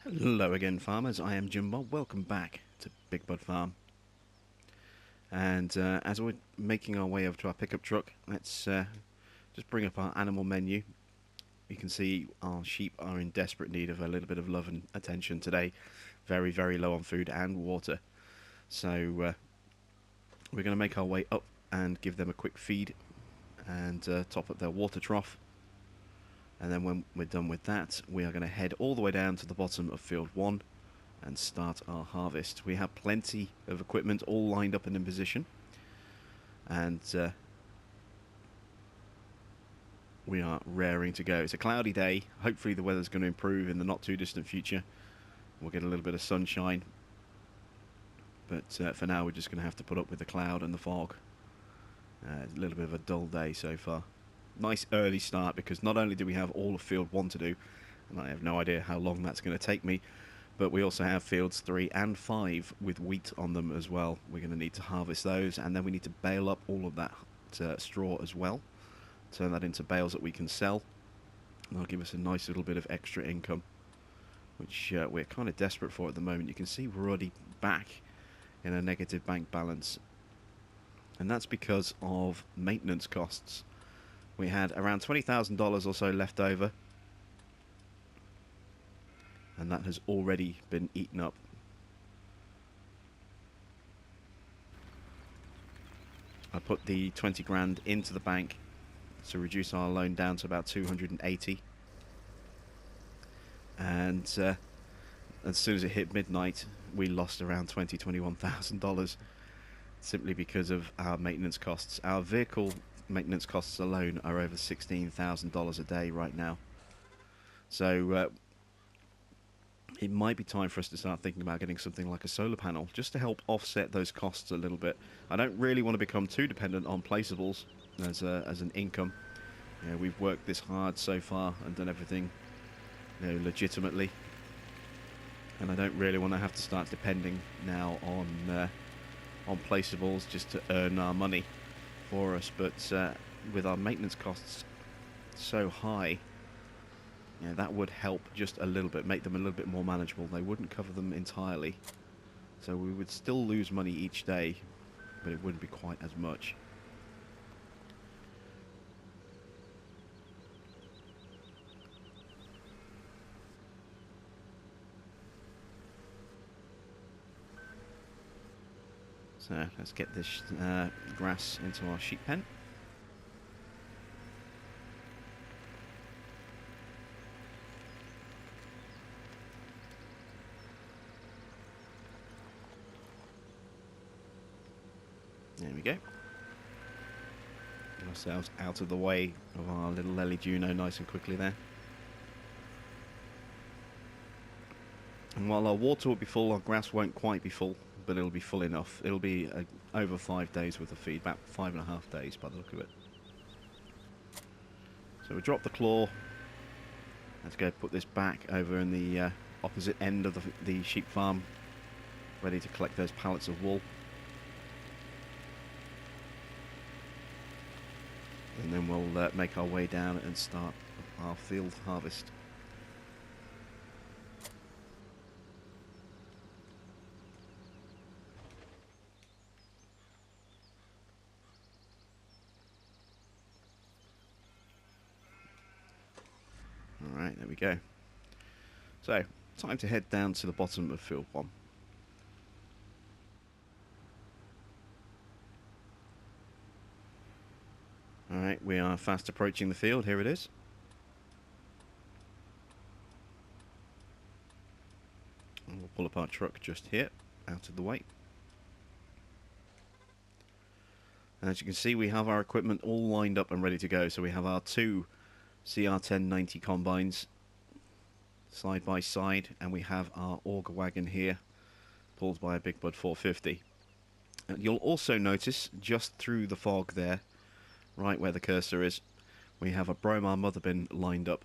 Hello again, farmers. I am Jim Bob. Welcome back to Big Bud Farm. And as we're making our way over to our pickup truck, let's just bring up our animal menu. You can see our sheep are in desperate need of a little bit of love and attention today. Very, very low on food and water. So we're going to make our way up and give them a quick feed and top up their water trough. And then when we're done with that, we are going to head all the way down to the bottom of field 1 and start our harvest. We have plenty of equipment all lined up and in position. And we are raring to go. It's a cloudy day. Hopefully the weather's going to improve in the not too distant future. We'll get a little bit of sunshine. But for now, we're just going to have to put up with the cloud and the fog. A little bit of a dull day so far. Nice early start, because not only do we have all of field 1 to do, and I have no idea how long that's going to take me, but we also have fields 3 and 5 with wheat on them as well. We're going to need to harvest those, and then we need to bale up all of that straw as well, turn that into bales that we can sell, and that'll give us a nice little bit of extra income, which we're kind of desperate for at the moment. You can see we're already back in a negative bank balance, and that's because of maintenance costs. We had around $20,000 or so left over, and that has already been eaten up. I put the 20 grand into the bank to reduce our loan down to about 280, and as soon as it hit midnight, we lost around $21,000 simply because of our maintenance costs. Our vehicle maintenance costs alone are over $16,000 a day right now. So it might be time for us to start thinking about getting something like a solar panel, just to help offset those costs a little bit. I don't really want to become too dependent on placeables as an income. You know, we've worked this hard so far and done everything, you know, legitimately, and I don't really want to have to start depending now on placeables just to earn our money for us. But with our maintenance costs so high, you know, that would help just a little bit, make them a little bit more manageable. They wouldn't cover them entirely, so we would still lose money each day, but it wouldn't be quite as much. So let's get this grass into our sheep pen. There we go. Get ourselves out of the way of our little Lely Juno nice and quickly there. And while our water will be full, our grass won't quite be full, but it'll be full enough. It'll be over 5 days worth of feed, about 5.5 days by the look of it. So we drop the claw. Let's go put this back over in the opposite end of the sheep farm, ready to collect those pallets of wool. And then we'll make our way down and start our field harvest. Alright, there we go. So, time to head down to the bottom of field 1. Alright, we are fast approaching the field. Here it is. And we'll pull up our truck just here, out of the way. And as you can see, we have our equipment all lined up and ready to go. So we have our 2 CR1090 combines side by side, and we have our auger wagon here, pulled by a Big Bud 450. And you'll also notice, just through the fog there, right where the cursor is, we have a Bromar mother bin lined up.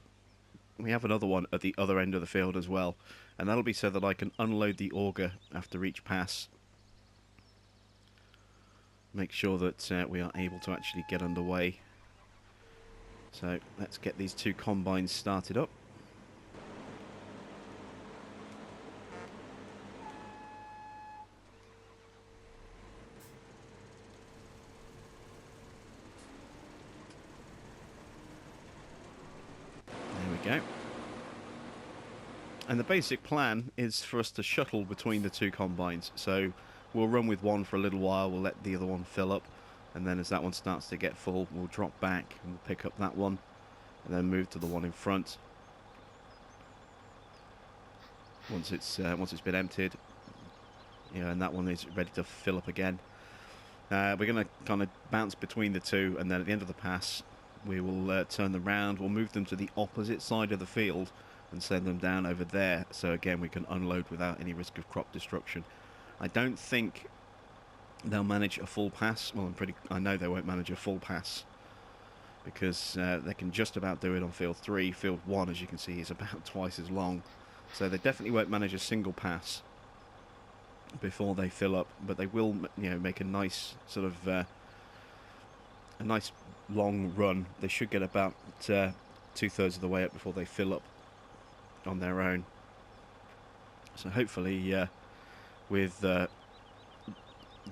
We have another one at the other end of the field as well, and that'll be so that I can unload the auger after each pass. Make sure that we are able to actually get underway. So let's get these 2 combines started up. And the basic plan is for us to shuttle between the two combines. So we'll run with one for a little while, we'll let the other one fill up, and then as that one starts to get full, we'll drop back and we'll pick up that one, and then move to the one in front. Once it's been emptied, and that one is ready to fill up again. We're going to kind of bounce between the two, and then at the end of the pass, we will turn them round. We'll move them to the opposite side of the field and send them down over there. So again, we can unload without any risk of crop destruction. I don't think they'll manage a full pass. Well, I know they won't manage a full pass because they can just about do it on field 3. Field 1, as you can see, is about twice as long. So they definitely won't manage a single pass before they fill up, but they will, make a nice sort of a nice long run. They should get about 2/3 of the way up before they fill up on their own. So hopefully, with the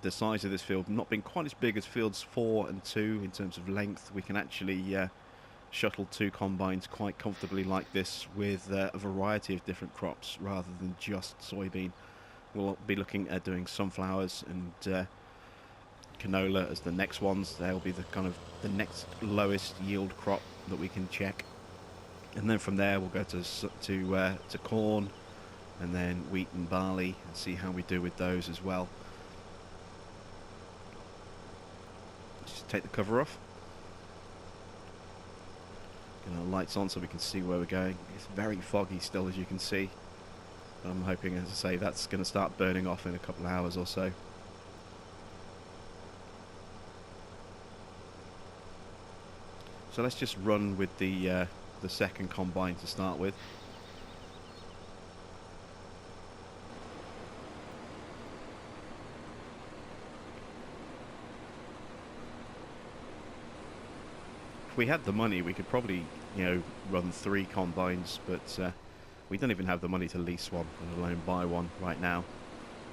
size of this field not being quite as big as fields 4 and 2 in terms of length, we can actually shuttle 2 combines quite comfortably like this with a variety of different crops rather than just soybean. We'll be looking at doing sunflowers and canola as the next ones. They'll be the next lowest yield crop that we can check, and then from there we'll go to corn, and then wheat and barley, and see how we do with those as well. Just take the cover off. Get our lights on so we can see where we're going. It's very foggy still, as you can see. I'm hoping, as I say, that's going to start burning off in a couple of hours or so. So let's just run with the second combine to start with. If we had the money, we could probably, run 3 combines, but we don't even have the money to lease one, let alone buy one right now.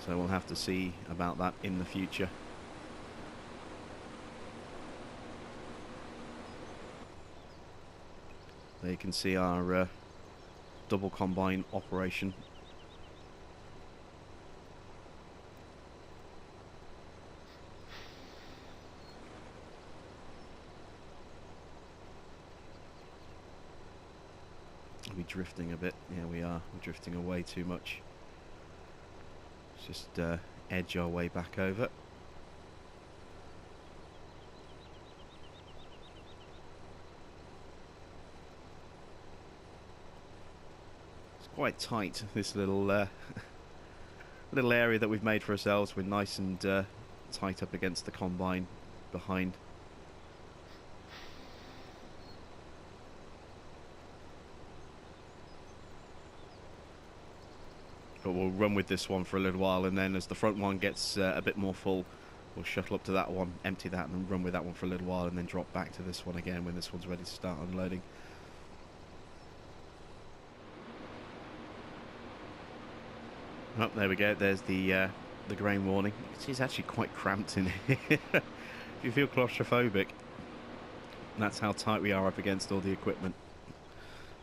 So we'll have to see about that in the future. There you can see our double combine operation. We're drifting a bit. Yeah, we are. We're drifting away too much. Let's just edge our way back over. It's quite tight, this little little area that we've made for ourselves. We're nice and tight up against the combine behind. But we'll run with this one for a little while, and then as the front one gets a bit more full, we'll shuttle up to that one, empty that, and then run with that one for a little while, and then drop back to this one again when this one's ready to start unloading. Oh, there we go. There's the grain warning. You can see it's actually quite cramped in here. If you feel claustrophobic, that's how tight we are up against all the equipment.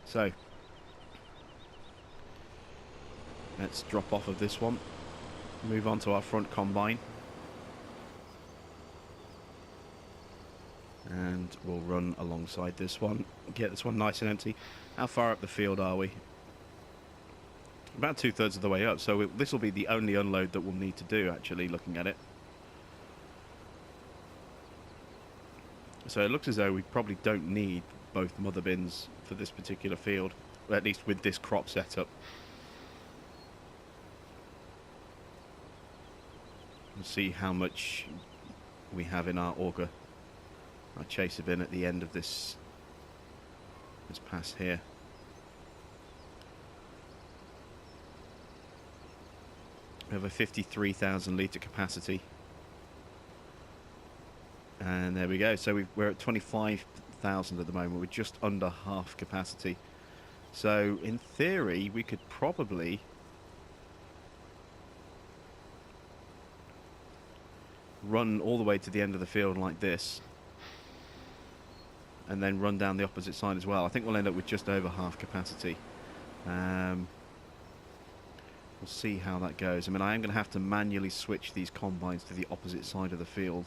So let's drop off of this one, move on to our front combine, and we'll run alongside this one, get this one nice and empty. How far up the field are we? About 2/3 of the way up, so this will be the only unload that we'll need to do, actually, looking at it. So it looks as though we probably don't need both mother bins for this particular field, at least with this crop setup. We'll see how much we have in our auger, our chaser bin at the end of this pass here. We have a 53,000 litre capacity, and there we go. So we're at 25,000 at the moment. We're just under half capacity. So in theory, we could probably run all the way to the end of the field like this, and then run down the opposite side as well. I think we'll end up with just over half capacity. We'll see how that goes. I mean, I am going to have to manually switch these combines to the opposite side of the field.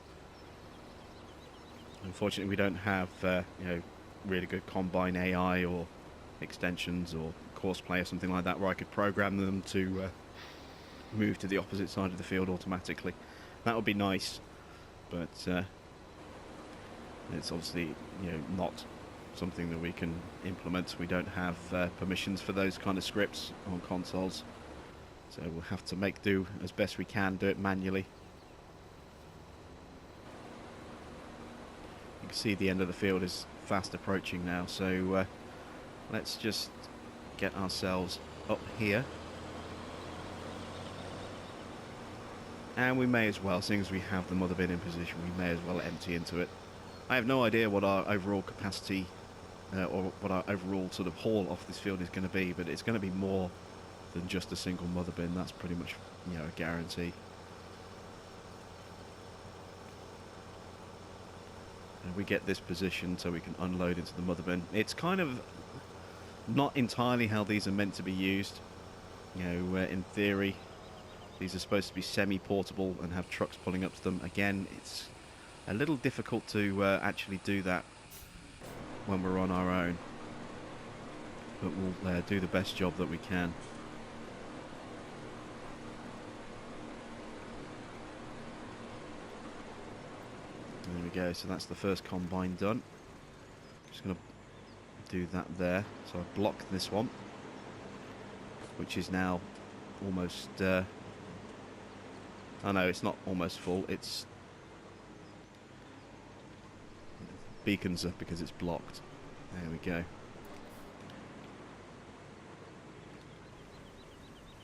Unfortunately, we don't have really good combine AI or extensions or Courseplay or something like that where I could program them to move to the opposite side of the field automatically. That would be nice, but it's obviously not something that we can implement. We don't have permissions for those kind of scripts on consoles, so we'll have to make do as best we can, do it manually. You can see the end of the field is fast approaching now, so let's just get ourselves up here. And we may as well, seeing as we have the mother bin in position, we may as well empty into it. I have no idea what our overall capacity or what our overall sort of haul off this field is going to be, but it's going to be more than just a single mother bin. That's pretty much, a guarantee. And we get this position so we can unload into the mother bin. It's kind of not entirely how these are meant to be used. In theory, these are supposed to be semi-portable and have trucks pulling up to them. Again, it's a little difficult to actually do that when we're on our own, but we'll do the best job that we can. There we go, so that's the first combine done. Just going to do that there. So I blocked this one, which is now almost... oh no, it's not almost full, it's... beacons up because it's blocked. There we go.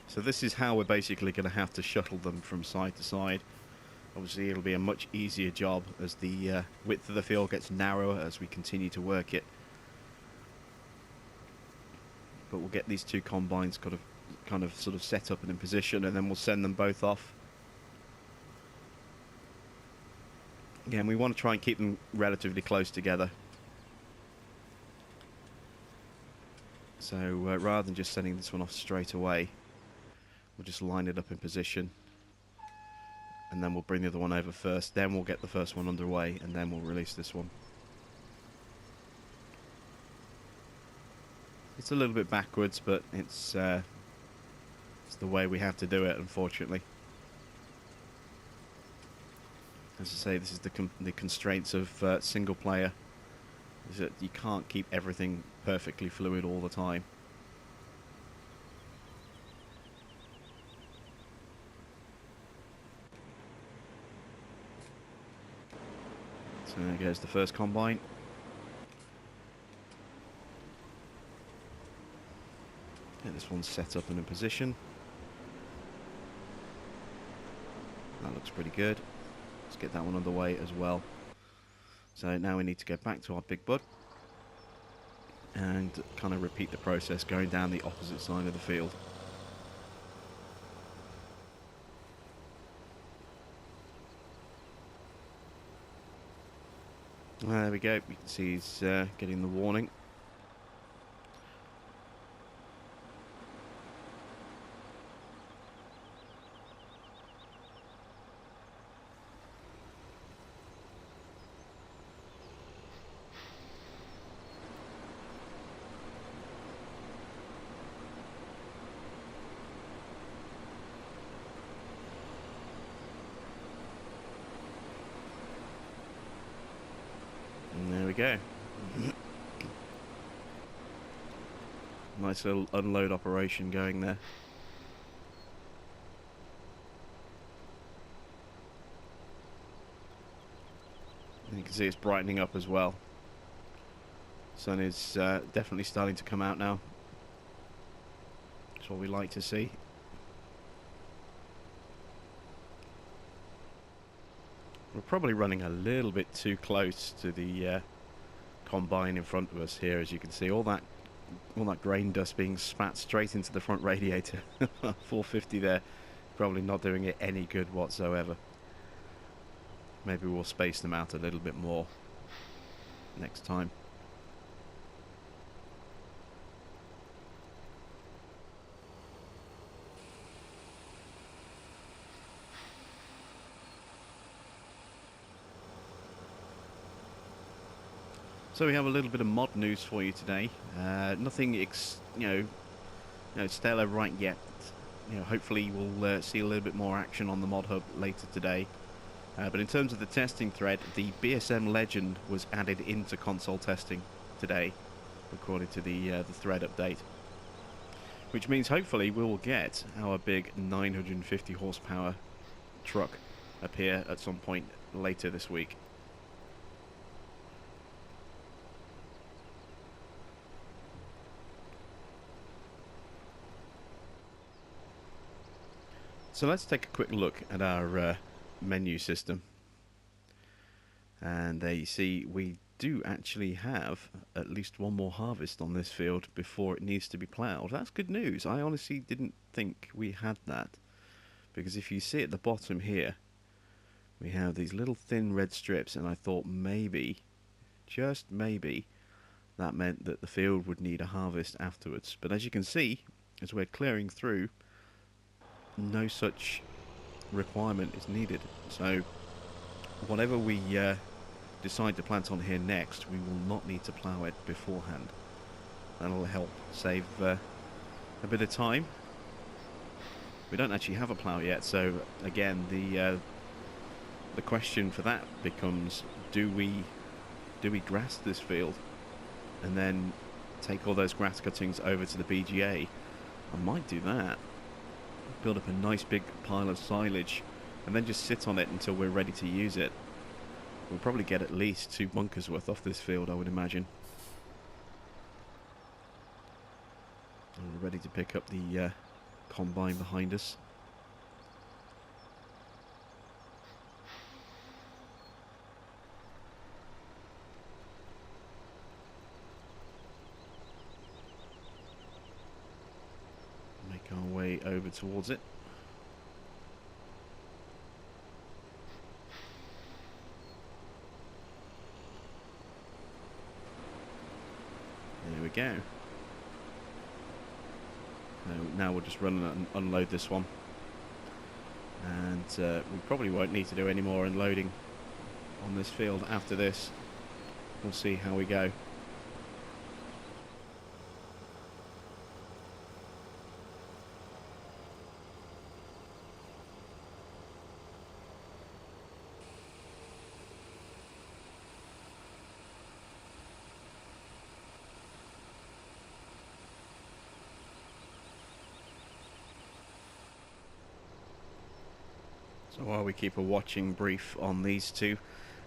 So this is how we're basically going to have to shuttle them from side to side. Obviously it'll be a much easier job as the width of the field gets narrower as we continue to work it. But we'll get these two combines kind of sort of set up and in position, and then we'll send them both off. Again, we want to try and keep them relatively close together. So rather than just sending this one off straight away, we'll just line it up in position, and then we'll bring the other one over first, then we'll get the first one underway, and then we'll release this one. It's a little bit backwards, but it's the way we have to do it, unfortunately. As I say, this is the constraints of single player, is that you can't keep everything perfectly fluid all the time. So there goes the first combine. Get this one set up and in position. That looks pretty good. Let's get that one underway as well. So now we need to go back to our big bud and kind of repeat the process going down the opposite side of the field. There we go, you can see he's getting the warning. And there we go. Nice little unload operation going there. And you can see it's brightening up as well. Sun is definitely starting to come out now. That's what we like to see. We're probably running a little bit too close to the combine in front of us here, as you can see. All that grain dust being spat straight into the front radiator. 450 there, probably not doing it any good whatsoever. Maybe we'll space them out a little bit more next time. So we have a little bit of mod news for you today. Nothing, stellar right yet. Hopefully we'll see a little bit more action on the mod hub later today. But in terms of the testing thread, the BSM Legend was added into console testing today, according to the thread update. Which means hopefully we will get our big 950 horsepower truck appear at some point later this week. So let's take a quick look at our menu system. And there you see we do actually have at least one more harvest on this field before it needs to be ploughed. That's good news. I honestly didn't think we had that. Because if you see at the bottom here, we have these little thin red strips, and I thought maybe, just maybe, that meant that the field would need a harvest afterwards. But as you can see, as we're clearing through, no such requirement is needed. So whatever we decide to plant on here next, we will not need to plough it beforehand. That'll help save a bit of time. We don't actually have a plough yet, so again the question for that becomes, do we grass this field and then take all those grass cuttings over to the BGA? I might do that. Build up a nice big pile of silage and then just sit on it until we're ready to use it. We'll probably get at least 2 bunkers worth off this field, I would imagine. And we're ready to pick up the combine behind us. Make our way over towards it. There we go. Now we'll just run and unload this one. And we probably won't need to do any more unloading on this field after this. We'll see how we go. So while we keep a watching brief on these two,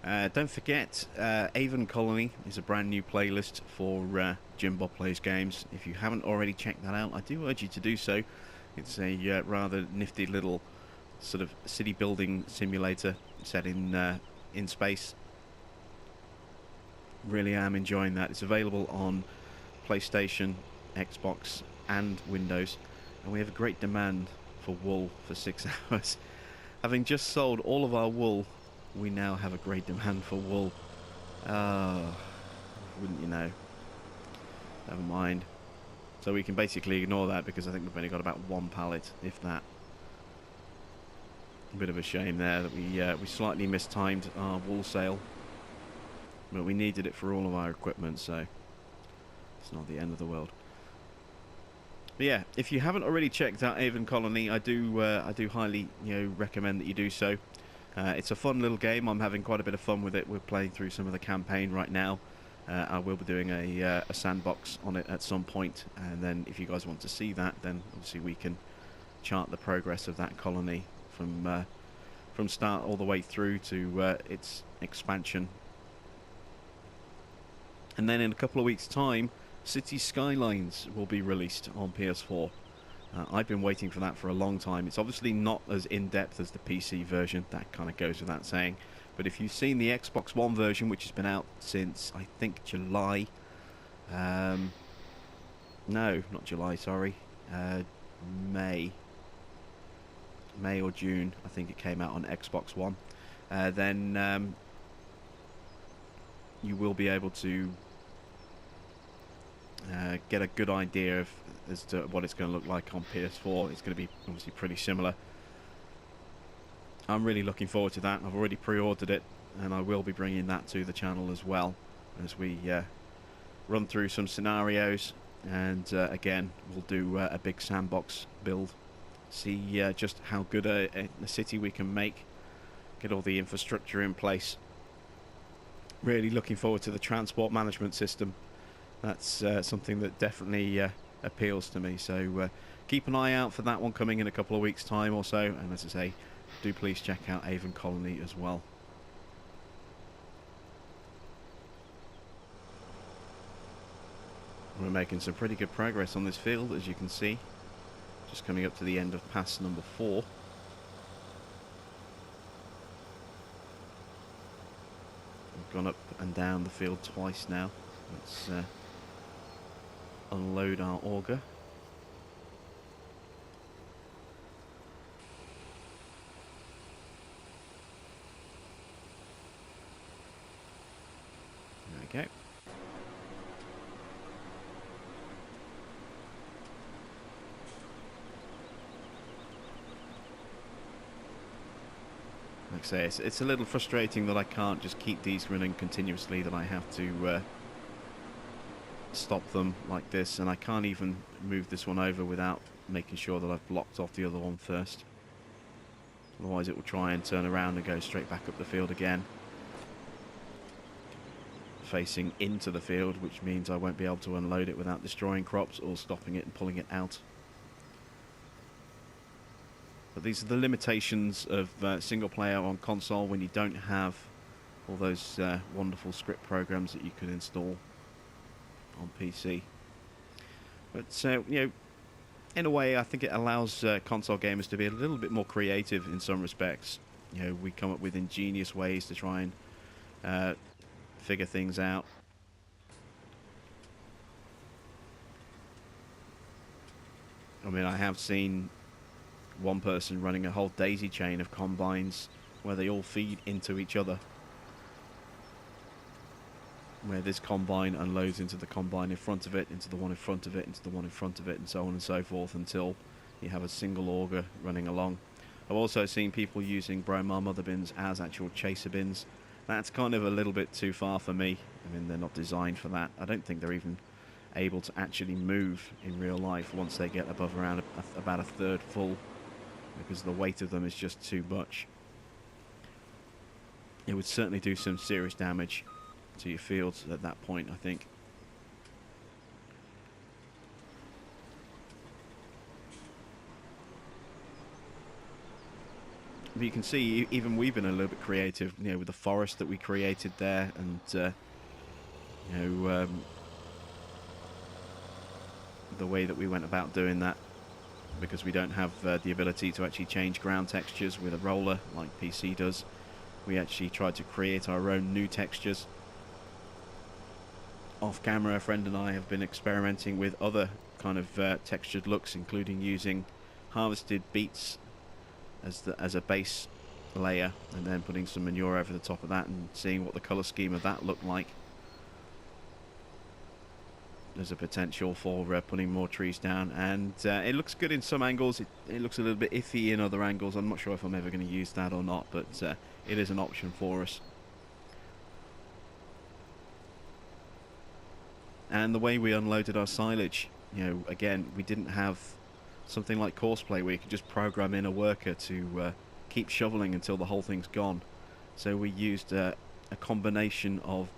don't forget Avon Colony is a brand new playlist for Jim Bob Plays Games. If you haven't already checked that out, I do urge you to do so. It's a rather nifty little sort of city building simulator set in space. Really am enjoying that. It's available on PlayStation, Xbox and Windows, and we have a great demand for wool for 6 hours. Having just sold all of our wool, we now have a great demand for wool. Wouldn't you know? Never mind. So we can basically ignore that because I think we've only got about 1 pallet, if that. A bit of a shame there that we slightly mistimed our wool sale, but we needed it for all of our equipment, so it's not the end of the world. But yeah, if you haven't already checked out Avon Colony, I do highly recommend that you do so. It's a fun little game. I'm having quite a bit of fun with it. We're playing through some of the campaign right now. I will be doing a sandbox on it at some point, and then if you guys want to see that, then obviously we can chart the progress of that colony from start all the way through to its expansion. And then in a couple of weeks' time, City Skylines will be released on PS4. I've been waiting for that for a long time. It's obviously not as in-depth as the PC version, that kind of goes without saying. But if you've seen the Xbox One version, which has been out since, I think, July... no, not July, sorry. May or June, I think it came out on Xbox One. Then you will be able to get a good idea as to what it's going to look like on PS4. It's going to be obviously pretty similar. I'm really looking forward to that. I've already pre-ordered it, and I will be bringing that to the channel as well. as we run through some scenarios, and again we'll do a big sandbox build, see just how good a city we can make, get all the infrastructure in place. Really looking forward to the transport management system. That's something that definitely appeals to me, so keep an eye out for that one coming in a couple of weeks time or so, and as I say, do please check out Avon Colony as well. We're making some pretty good progress on this field, as you can see. Just coming up to the end of pass number 4. We've gone up and down the field twice now. Let's unload our auger. There we go. Like I say, it's a little frustrating that I can't just keep these running continuously, that I have to stop them like this, and I can't even move this one over without making sure that I've blocked off the other one first. Otherwise it will try and turn around and go straight back up the field again, facing into the field, which means I won't be able to unload it without destroying crops or stopping it and pulling it out. But these are the limitations of single player on console when you don't have all those wonderful script programs that you could install on PC. But you know, in a way, I think it allows console gamers to be a little bit more creative in some respects. You know, we come up with ingenious ways to try and figure things out. I mean, I have seen one person running a whole daisy chain of combines where they all feed into each other, where this combine unloads into the combine in front of it, into the one in front of it, into the one in front of it, and so on and so forth, until you have a single auger running along. I've also seen people using Bromar mother bins as actual chaser bins. That's kind of a little bit too far for me. I mean, they're not designed for that. I don't think they're even able to actually move in real life once they get above around about a third full, because the weight of them is just too much. It would certainly do some serious damage to your fields at that point, I think. But you can see, even we've been a little bit creative, you know, with the forest that we created there, and you know, the way that we went about doing that, because we don't have the ability to actually change ground textures with a roller like PC does. We actually tried to create our own new textures. Off camera, a friend and I have been experimenting with other kind of textured looks, including using harvested beets as a base layer, and then putting some manure over the top of that and seeing what the colour scheme of that looked like. There's a potential for putting more trees down, and it looks good in some angles. It looks a little bit iffy in other angles. I'm not sure if I'm ever going to use that or not, but it is an option for us. And the way we unloaded our silage, you know, again, we didn't have something like Courseplay where you could just program in a worker to keep shoveling until the whole thing's gone. So we used a combination of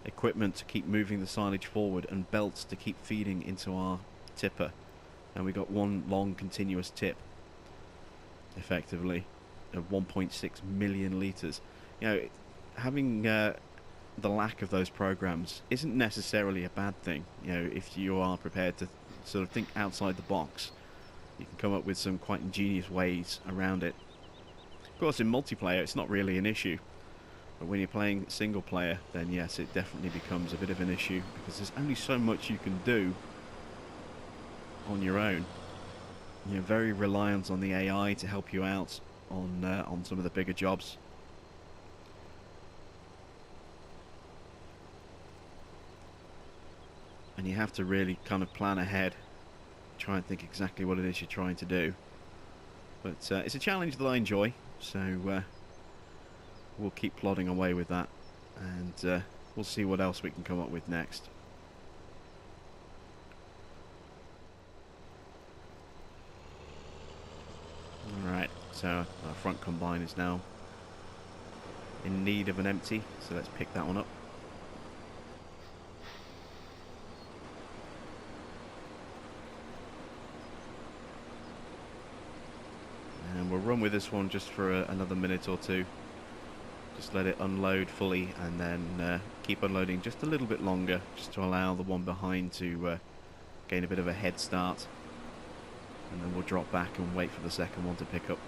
equipment to keep moving the silage forward and belts to keep feeding into our tipper, and we got one long continuous tip effectively of 1.6 million litres. You know, having the lack of those programs isn't necessarily a bad thing. You know, if you are prepared to sort of think outside the box, you can come up with some quite ingenious ways around it. Of course, in multiplayer it's not really an issue, but when you're playing single player, then yes, it definitely becomes a bit of an issue, because there's only so much you can do on your own. You're very reliant on the AI to help you out on some of the bigger jobs. And you have to really kind of plan ahead, try and think exactly what it is you're trying to do. But it's a challenge that I enjoy, so we'll keep plodding away with that, and we'll see what else we can come up with next. Alright, so our front combine is now in need of an empty, so let's pick that one up. And we'll run with this one just for another minute or two. Just let it unload fully and then keep unloading just a little bit longer, just to allow the one behind to gain a bit of a head start. And then we'll drop back and wait for the second one to pick up.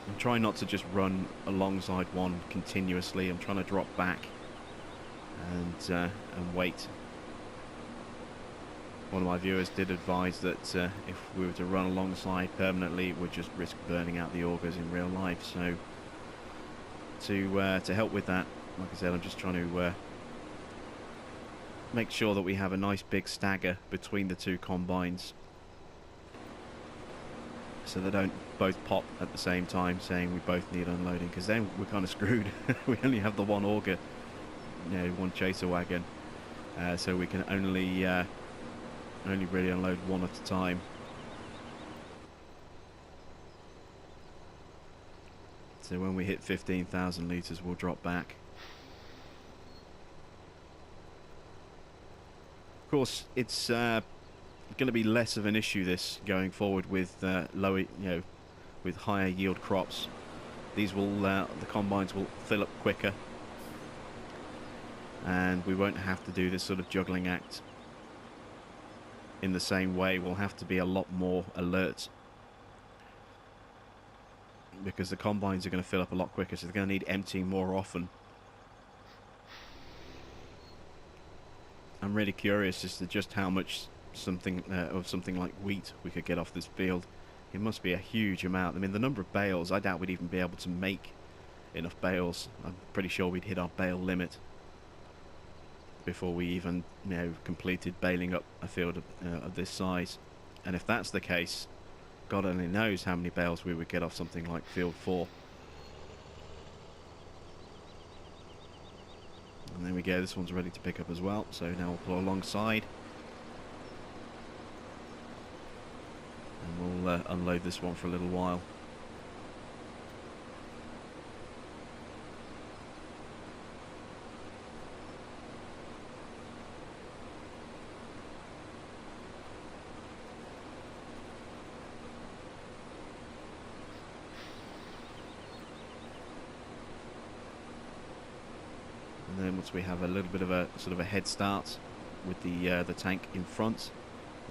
I'm trying not to just run alongside one continuously. I'm trying to drop back and wait. One of my viewers did advise that if we were to run alongside permanently, it would just risk burning out the augers in real life. So to help with that, like I said, I'm just trying to make sure that we have a nice big stagger between the two combines, so they don't both pop at the same time saying we both need unloading, because then we're kind of screwed. We only have the one auger, you know, one chaser wagon, so we can only really unload one at a time. So when we hit 15,000 litres, we'll drop back. Of course, it's going to be less of an issue this going forward with lower, with higher yield crops. These will, the combines will fill up quicker, and we won't have to do this sort of juggling act in the same way. We'll have to be a lot more alert, because the combines are going to fill up a lot quicker, so they're going to need emptying more often. I'm really curious as to just how much something like wheat we could get off this field. It must be a huge amount. I mean, the number of bales, I doubt we'd even be able to make enough bales. I'm pretty sure we'd hit our bale limit before we even, completed baling up a field of this size. And if that's the case, God only knows how many bales we would get off something like field 4. And there we go, this one's ready to pick up as well, so now we'll pull alongside and we'll unload this one for a little while. And then once we have a little bit of a sort of a head start with the tank in front,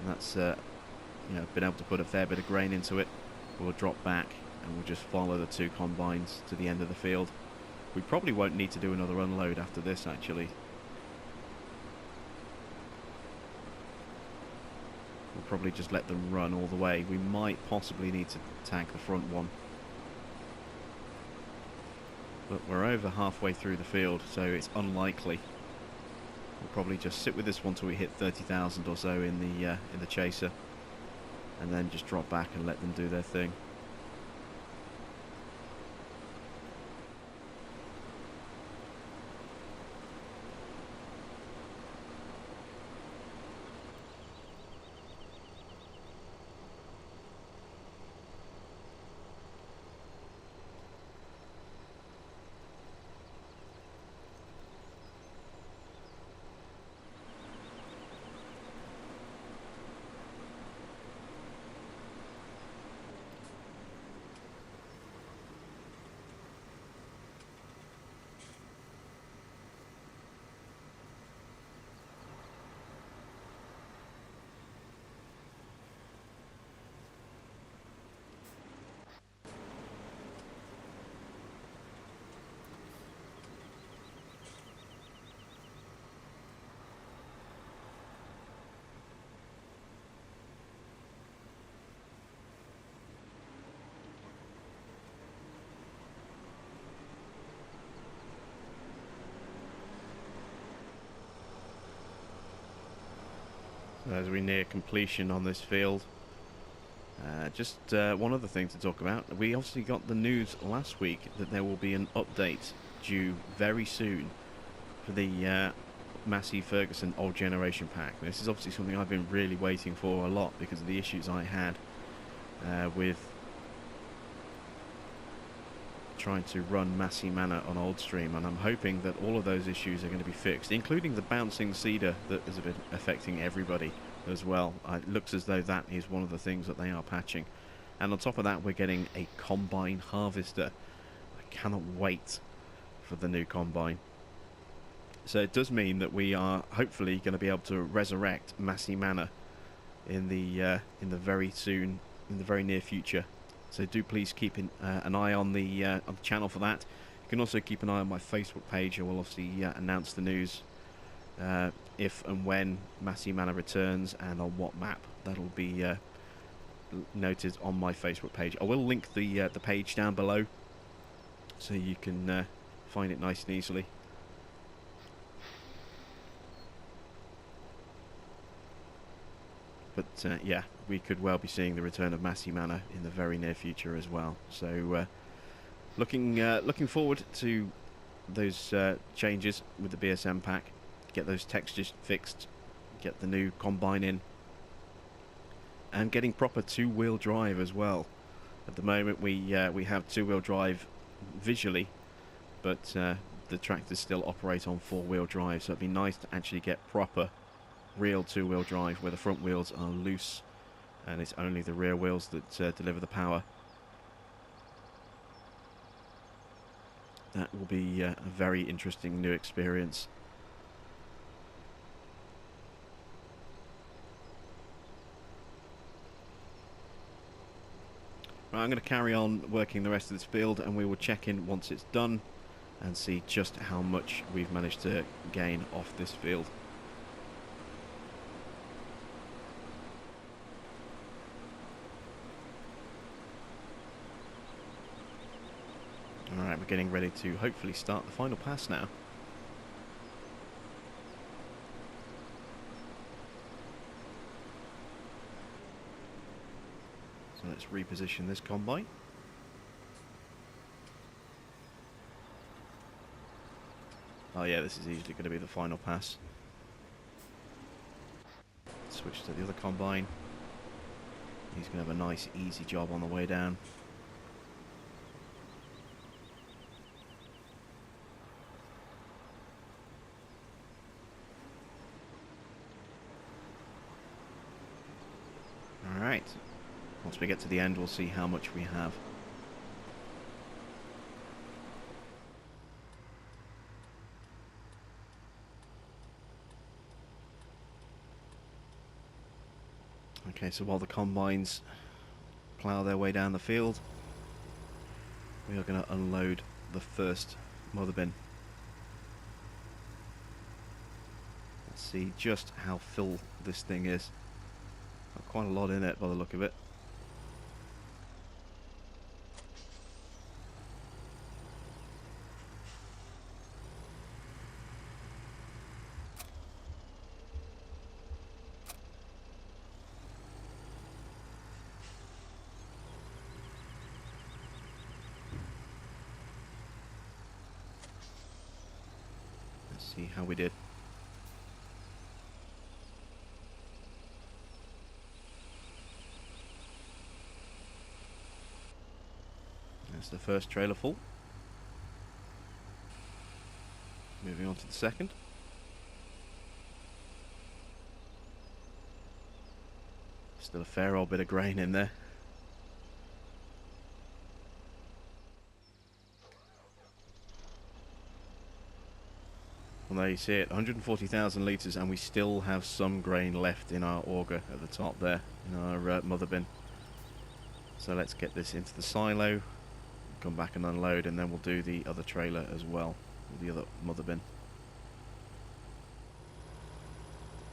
and that's been able to put a fair bit of grain into it, we'll drop back and we'll just follow the two combines to the end of the field. We probably won't need to do another unload after this, actually. We'll probably just let them run all the way. We might possibly need to tag the front one, but we're over halfway through the field, so it's unlikely. We'll probably just sit with this one till we hit 30,000 or so in the chaser, and then just drop back and let them do their thing. As we near completion on this field, Just one other thing to talk about. We obviously got the news last week that there will be an update due very soon for the Massey Ferguson Old Generation pack. This is obviously something I've been really waiting for a lot because of the issues I had with trying to run Massey Manor on Oldstream, and I'm hoping that all of those issues are going to be fixed, including the bouncing cedar that has been affecting everybody as well. It looks as though that is one of the things that they are patching. And on top of that, we're getting a combine harvester. I cannot wait for the new combine. So it does mean that we are hopefully going to be able to resurrect Massey Manor in the very near future. So do please keep an eye on the channel for that. You can also keep an eye on my Facebook page. I will obviously announce the news if and when Massey Manor returns and on what map. That'll be noted on my Facebook page. I will link the page down below so you can find it nice and easily. But yeah, we could well be seeing the return of Massey Manor in the very near future as well. So looking forward to those changes with the BSM pack. Get those textures fixed, get the new combine in, and getting proper two-wheel drive as well. At the moment we have two-wheel drive visually, but the tractors still operate on four-wheel drive, so it'd be nice to actually get proper real two-wheel drive where the front wheels are loose and it's only the rear wheels that deliver the power. That will be a very interesting new experience. Right, I'm going to carry on working the rest of this field and we will check in once it's done and see just how much we've managed to gain off this field. Alright, we're getting ready to hopefully start the final pass now. So let's reposition this combine. Oh yeah, this is easily going to be the final pass. Switch to the other combine. He's going to have a nice easy job on the way down. Alright, once we get to the end we'll see how much we have. Okay, so while the combines plough their way down the field, we are going to unload the first mother bin. Let's see just how full this thing is. Got quite a lot in it by the look of it. Let's see how we did. That's the first trailer full. Moving on to the second. Still a fair old bit of grain in there. Well, there you see it, 140,000 litres, and we still have some grain left in our auger at the top there, in our mother bin. So let's get this into the silo, come back and unload, and then we'll do the other trailer as well, the other mother bin.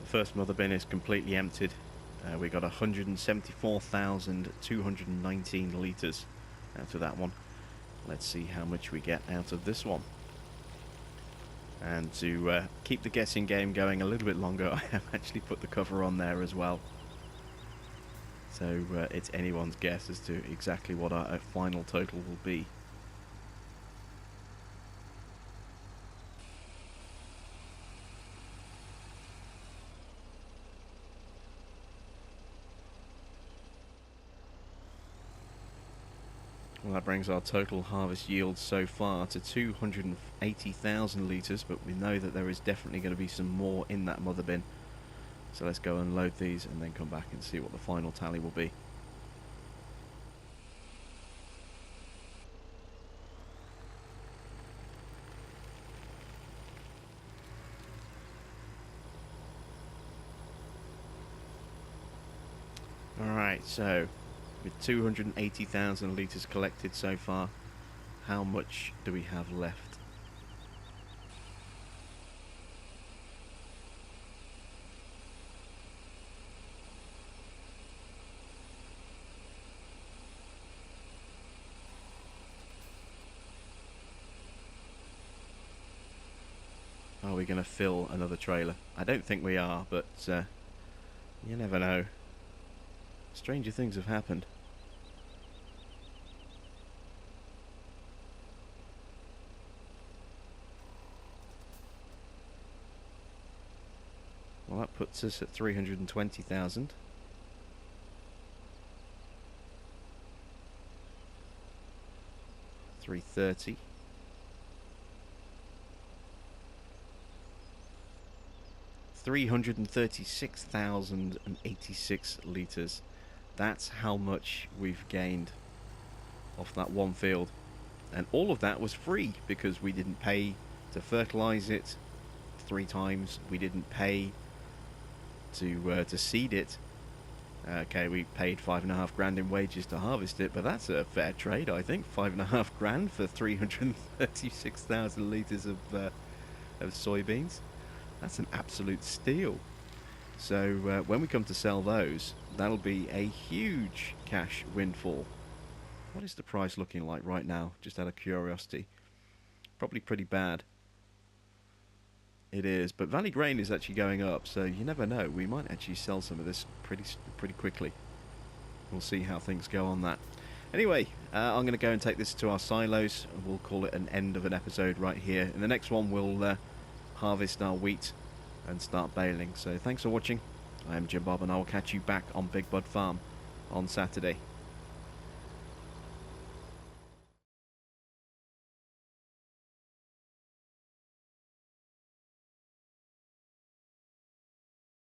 The first mother bin is completely emptied. We got 174,219 litres out of that one. Let's see how much we get out of this one. And to keep the guessing game going a little bit longer, I have actually put the cover on there as well. So it's anyone's guess as to exactly what our final total will be. Well, that brings our total harvest yield so far to 280,000 litres, but we know that there is definitely going to be some more in that mother bin. So let's go and load these and then come back and see what the final tally will be. Alright, so with 280,000 litres collected so far, how much do we have left? Are we going to fill another trailer? I don't think we are, but you never know. Stranger things have happened. Well, that puts us at 320,000. $330. $336,086 litres. That's how much we've gained off that one field. And all of that was free because we didn't pay to fertilise it 3 times. We didn't pay to seed it. Okay, we paid $5,500 in wages to harvest it, but that's a fair trade, I think. $5,500 for 336,000 litres of soybeans. That's an absolute steal. So when we come to sell those, that'll be a huge cash windfall. What is the price looking like right now, just out of curiosity? Probably pretty bad. It is, but Valley Grain is actually going up, so you never know. We might actually sell some of this pretty quickly. We'll see how things go on that. Anyway, I'm going to go and take this to our silos, and we'll call it an end of an episode right here. In the next one, we'll harvest our wheat and start baling. So thanks for watching. I am Jim Bob, and I will catch you back on Big Bud Farm on Saturday.